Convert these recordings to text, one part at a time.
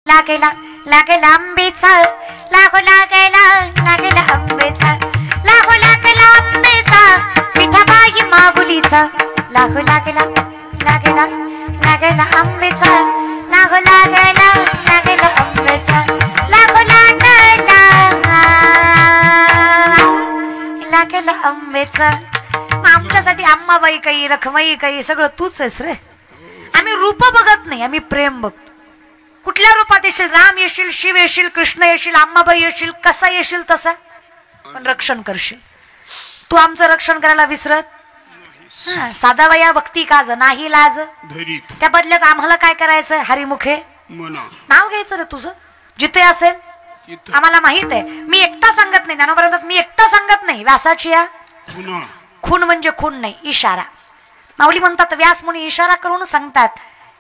लागेला लागेला आंबेचा लागो लागेला लागेला आंबेचा लागो लागेला आंबेचा विठाबाई माऊलीचा लागो लागेला लागेला लागेला आंबेचा लागो लागेला लागेला आंबेचा लागो लागेला लागेला आंबेचा. आमच्यासाठी आम्माबाई काही रखमाई काही सगळं तूच आहेस रे. आम्ही रूप बघत नाही, आम्ही प्रेम बघतो. कुठल्या रूपात येशील, राम येशील, शिव येशील, कृष्ण येशील, आम्माबाई येशील, कसा येशील तसा, पण रक्षण करशील. तू आमचं रक्षण करायला विसरत. साधा वया भक्ती काज नाही लाज, त्या बदल्यात आम्हाला काय करायचं, हरिमुखे नाव घ्यायचं रे तुझं जिथे असेल. आम्हाला माहित आहे, मी एकटा सांगत नाही, ज्ञानोबा मी एकटा सांगत नाही. व्यासाची या खून म्हणजे खून नाही, इशारा. माऊली म्हणतात व्यास मुनी इशारा करून सांगतात,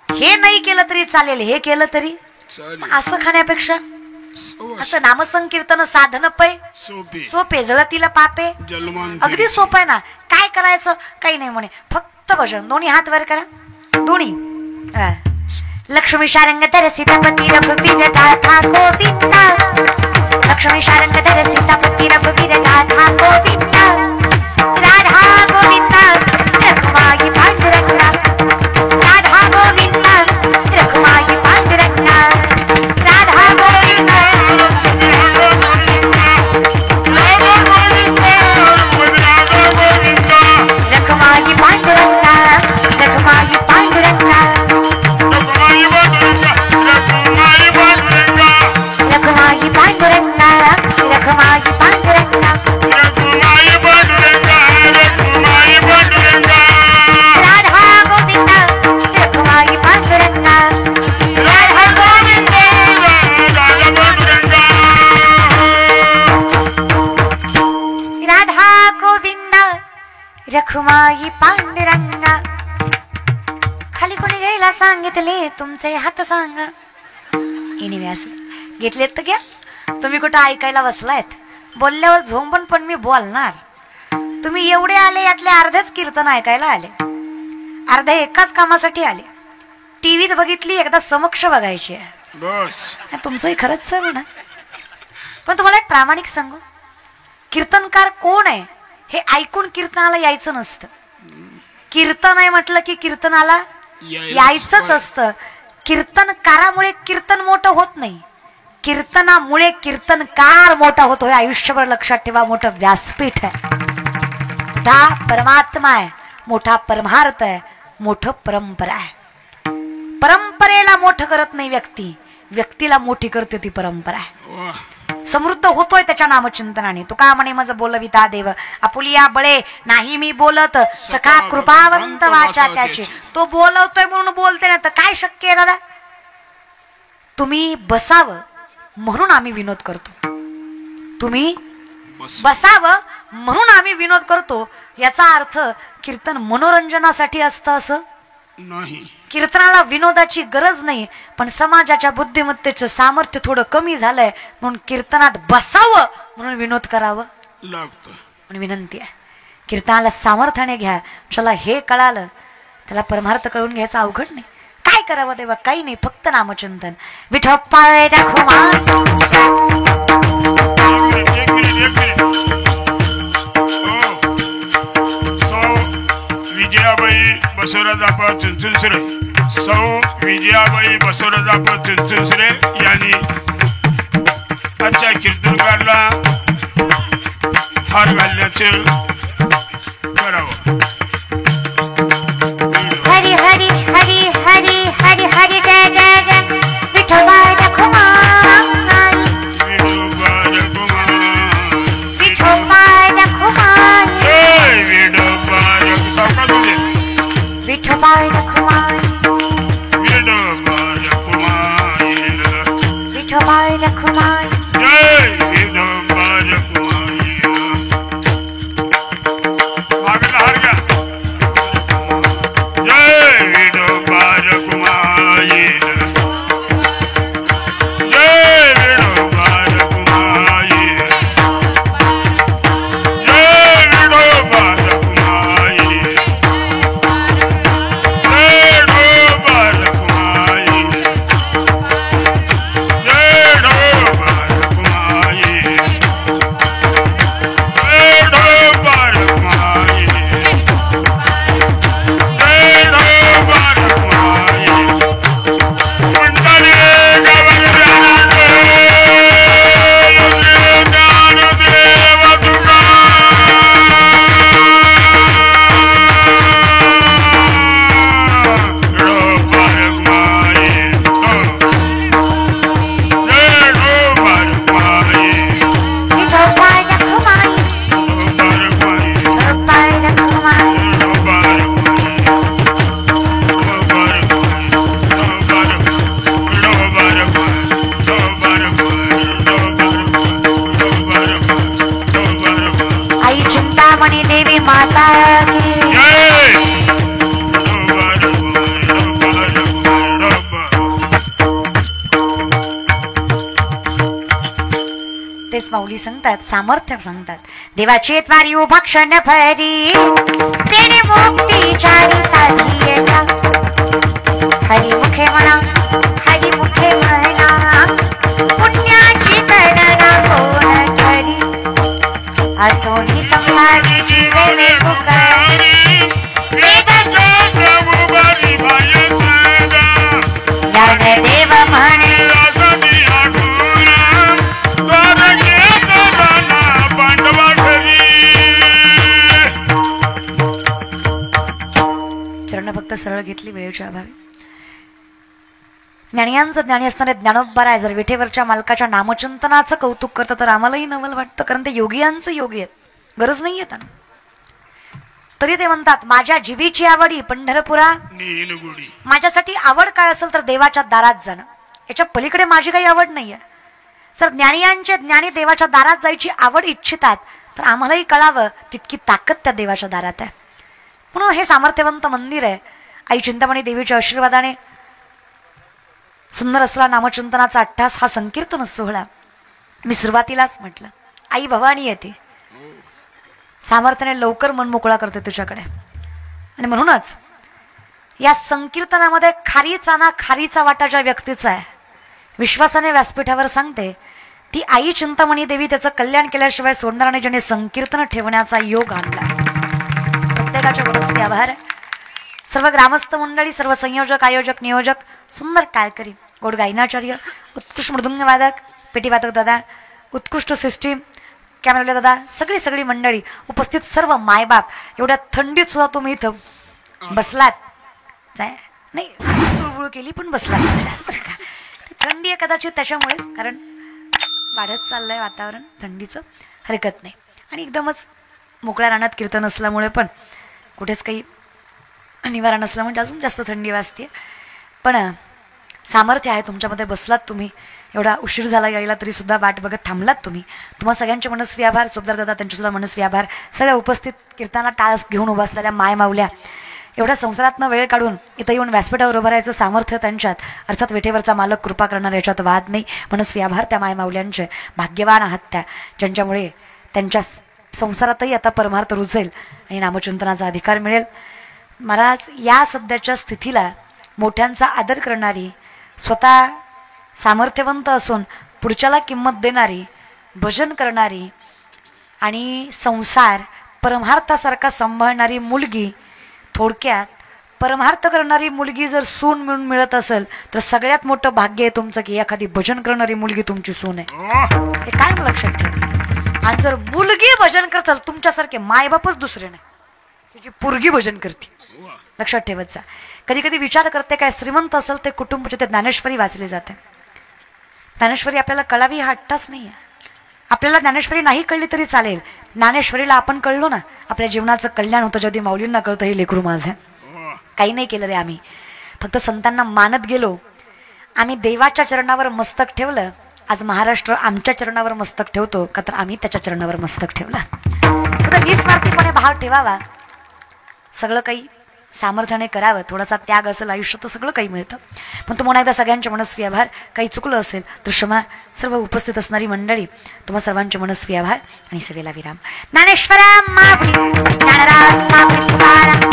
हे नाही केलं तरी चालेल, हे केलं तरी. असं खाण्यापेक्षा असं नामसंकीर्तन साधन पै सोपे, जळतीला पापे अगदी सोपं आहे ना. काय करायचं, काही नाही म्हणे, फक्त भजन. दोन्ही हात वर करा, दोन्ही. लक्ष्मी शारंगधर सीतापती रघुवीर गाथा गोविंदा, लक्ष्मी शारंगधर सीतापती रघुवीर गाथा गोविंदा, राधा गोविंदा रखमाई पांडुरंगा, राधा गोविंदा रखमाई पांडुरंगा, राधा गोविंदा रखमाई पांडुरंगा, रखमाई पांडुरंगा, रखमाई पांडुरंगा, रखमाई पांडुरंगा, राधा गोविंदा रखमाई पांडुरंगा, राधा गोविंदा राधा गोविंदा रखमाई पांडुरंगा. खाली कोणी घ्यायला सांगितले तुमचे हात सांगा. व्यास घेतलेत तर घ्या. तुम्ही कुठं ऐकायला बसलायत, बोलल्यावर झोंबून पण मी बोलणार. तुम्ही एवढे आले, यातले अर्धेच कीर्तन ऐकायला आले, अर्धे एकाच कामासाठी आले. टीव्हीत बघितली, एकदा समक्ष बघायची बस. तुमचंही खरंच आहे म्हणा. पण तुम्हाला एक प्रामाणिक सांगू, कीर्तनकार कोण आहे हे ऐकून कीर्तनाला यायचं नसतं. कीर्तन आहे म्हटलं की कीर्तनाला यायचंच असतं. कीर्तनकारामुळे कीर्तन मोठं होत नाही, कीर्तनामुळे कीर्तनकार मोठा होतो. हे आयुष्यभर लक्षात ठेवा. मोठं व्यासपीठ आहे, मोठा परमात्मा आहे, मोठा परमार्थ आहे, मोठं परंपरा आहे. परंपरेला मोठं करत नाही व्यक्ती, व्यक्तीला मोठी करते ती परंपरा आहे. समृद्ध होतोय त्याच्या नामचिंतनाने. तू का म्हणे माझं बोलविता देव आपुलिया बळे नाही मी बोलत, सखा कृपावंत वाचा त्याची. तो बोलवतोय म्हणून बोलते ना, तर काय शक्य आहे दादा. तुम्ही बसावं म्हणून आम्ही विनोद करतो, तुम्ही बसावं म्हणून आम्ही विनोद करतो. याचा अर्थ कीर्तन मनोरंजनासाठी असतं असं नाही. कीर्तनाला विनोदाची गरज नाही, पण समाजाच्या बुद्धिमत्तेचं सामर्थ्य थोडं कमी झालंय म्हणून कीर्तनात बसावं म्हणून विनोद करावं लागतं. म्हणून विनंती आहे, कीर्तनाला सामर्थ्याने घ्या. चला हे कळालं, त्याला परमार्थ कळून घ्यायचं अवघड नाही. काय करावं तेव्हा, काही नाही, फक्त नामचिंतन. विठोप्पा विजयाबाई बसवराज आपा चुनचुनसरे, सौ विजयाबाई बसवराज आपा चुनचुनसरे यांनी आजच्या कीर्तनकारला हार घालण्याचे करावं. हरी हरी हरी हरी हरी हरी जय जय जय विठोबा रखुमाई, विठोबा रखुमाई, विठोबा रखुमाई, विठोबा रखुमाई, विठोबा रखुमाई, विठोबा रखुमाई, विठोबा रखुमाई, जय विठोबा रखुमाई. तेच माऊली सांगतात, सामर्थ्य सांगतात. देवाचे द्वारी उभा क्षण भरी तेने मुक्तीच्या साधी येता. हरी मुखे म्हणा, हरी मुखे म्हणा, पुण्याची गणना कोण करी. असोनी संसारी जीवे वे पुकारी, वेद ज्ञानदेव म्हणे चरण फक्त सरळ घेतली वेळेच्या अभावी. ज्ञानियांचं ज्ञानी असणारे ज्ञानोबराय जर विठेवरच्या मालकाच्या नामचिंतनाचं कौतुक करतं तर आम्हालाही नवल वाटतं, कारण ते योगियांचं योगी आहेत, गरज नाहीये त्यांना. तरी ते म्हणतात माझ्या जीवीची आवडी पंढरपुरा नीलगुडी. माझ्यासाठी आवड काय असेल तर देवाच्या दारात जाणं, याच्या पलीकडे माझी काही आवड नाहीये. जर ज्ञानियांचे ज्ञानी देवाच्या दारात जायची आवड इच्छितात तर आम्हालाही कळावं तितकी ताकद त्या देवाच्या दारात आहे. म्हणून हे सामर्थ्यवंत मंदिर आहे. आई चिंतामणी देवीच्या आशीर्वादाने सुंदर असला नामचिंतनाचा अट्टास हा संकीर्तन सोहळा. मी सुरुवातीलाच म्हटलं आई भवानी येते, सामर्थ्याने लवकर मन मोकळा करते तुझ्याकडे. आणि म्हणूनच या संकीर्तनामध्ये खारीचा ना खारीचा वाटा ज्या व्यक्तीचा आहे, विश्वासाने व्यासपीठावर सांगते ती आई चिंतामणी देवी. त्याचं कल्याण केल्याशिवाय सोडणार नाही, ज्याने संकीर्तन ठेवण्याचा योग आणला. प्रत्येकाच्या मनस्वी आभार. सर्व ग्रामस्थ मंडळी, सर्व संयोजक, आयोजक, नियोजक, सुंदर टाळकरी, गोड गायनाचार्य, उत्कृष्ट मृदुंगवादक, पेटीवादक दादा, उत्कृष्ट सिस्टीम, कॅमेरावाले दादा, सगळी मंडळी उपस्थित, सर्व मायबाप. एवढ्या थंडीत सुद्धा तुम्ही इथं बसलात नाही, चुळबुळ केली पण बसलात. थंडी आहे कदाचित त्याच्यामुळेच, कारण वाढत चाललंय वातावरण थंडीचं, हरकत नाही. आणि एकदमच मोकळ्या रानात कीर्तन असल्यामुळे पण कुठेच काही निवारण नसलं म्हणजे अजून जास्त थंडी वाजते. पण सामर्थ्य आहे तुमच्यामध्ये. बसलात तुम्ही, एवढा उशीर झाला यायला तरी सुद्धा वाट बघत थांबलात तुम्ही. तुम्हा सगळ्यांचे मनस्वी आभार. सोबदार दादा त्यांचेसुद्धा मनस्वी आभार. सगळ्या उपस्थित कीर्तनाला टाळस घेऊन उभा असलेल्या माय माऊल्या, एवढ्या संसारातनं वेळ काढून इथं येऊन व्यासपीठावर उभं राहायचं सामर्थ्य त्यांच्यात, अर्थात विठेवरचा मालक कृपा करणार, याच्यात वाद नाही. मनस्वी आभार त्या माय माऊल्यांचे. भाग्यवान आहात त्या, ज्यांच्यामुळे त्यांच्या संसारातही आता परमार्थ रुजेल आणि नामचिंतनाचा अधिकार मिळेल. महाराज या सध्याच्या स्थितीला मोठ्यांचा आदर करणारी, स्वतः सामर्थ्यवंत असून पुढच्याला किंमत देणारी, भजन करणारी आणि संसार परमार्थासारखा सांभाळणारी मुलगी, थोडक्यात परमार्थ करणारी मुलगी जर सून म्हणून मिळत असेल तर सगळ्यात मोठं भाग्य आहे तुमचं की एखादी भजन करणारी मुलगी तुमची सून आहे. हे काय लक्षात ठेवा. आणि जर मुलगी भजन करत तुमच्यासारखे मायबापच दुसरे नाही, त्याची पोरगी भजन करते, लक्षात ठेवत जा. कधी कधी विचार करते काय श्रीमंत असेल ते कुटुंब, ते ज्ञानेश्वरी वाचली जाते. ज्ञानेश्वरी आपल्याला कळावी हा हट्टाच नाही आहे. आपल्याला ज्ञानेश्वरी नाही कळली तरी चालेल, ज्ञानेश्वरीला आपण कळलो ना आपल्या जीवनाचं कल्याण होतं. ज्या माऊलींना कळतं हे लेकरू माझं. काही नाही केलं रे आम्ही, फक्त संतांना मानत गेलो. आम्ही देवाच्या चरणावर मस्तक ठेवलं. आज महाराष्ट्र आमच्या चरणावर मस्तक ठेवतो का तर आम्ही त्याच्या चरणावर मस्तक ठेवलं. फक्त निस्वार्थीपणे भाव ठेवावा. सगळं काही सामर्थ्याने करावं. थोडासा त्याग असेल आयुष्यात तर सगळं काही मिळतं. पण तुम्हाला एकदा सगळ्यांचे मनस्वी आभार. काही चुकलं असेल तर क्षमा. सर्व उपस्थित असणारी मंडळी तुम्हा सर्वांचे मनस्वी आभार आणि सेवेला विराम. ज्ञानेश्वरा माऊली, ज्ञानराज माऊली तुकाराम.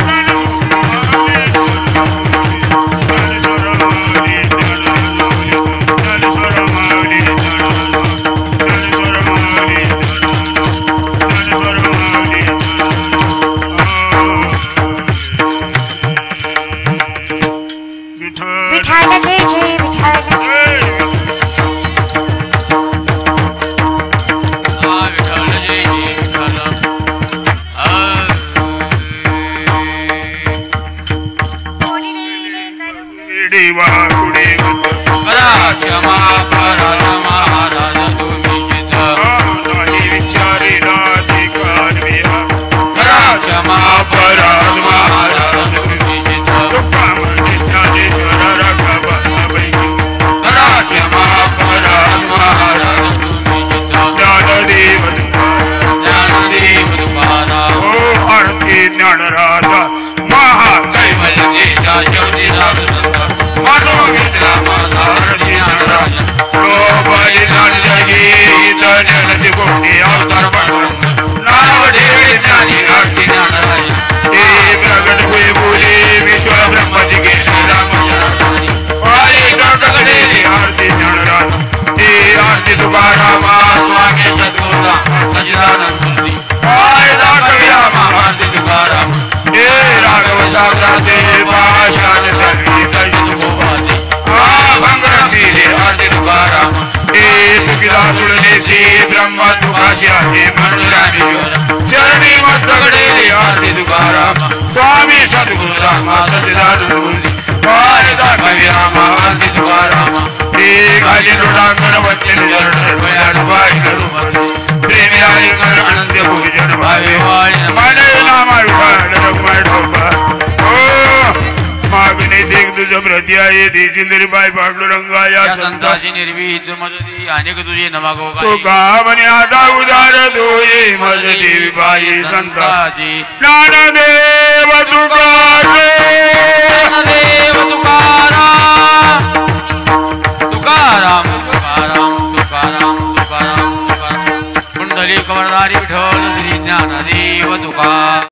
विठ्ठल जय जय विठ्ठल. कोणी तुळदेशी ब्रह्म तुकाशी आहे मंदिराने चरणी मस्तकडे आरती तुकाराम स्वामी सद्गुरु राम सत्यदानंद गुरुजी पाय दाखवी राम आरती तुकाराम हे गाली लोडांगण वचन चरण भयान वाई करू प्रेमी आली मन आनंद भोजन भावे माने नाम विठाल रघुमाय ठोपा मागणे देख तुझ प्रति आहे देशिंदरी बाई पांडुरंगा या संताची निर्भीत मजदी अनेक तुझे नमागो तो गावने आता उदार दोये मज देवी बाई संताची ज्ञानदेव तुकाराम देव तुकाराम तुकाराम तुकाराम तुकाराम तुकाराम तुकाराम कुंडली कमरधारी विठ्ठल श्री ज्ञानदेव तुकाराम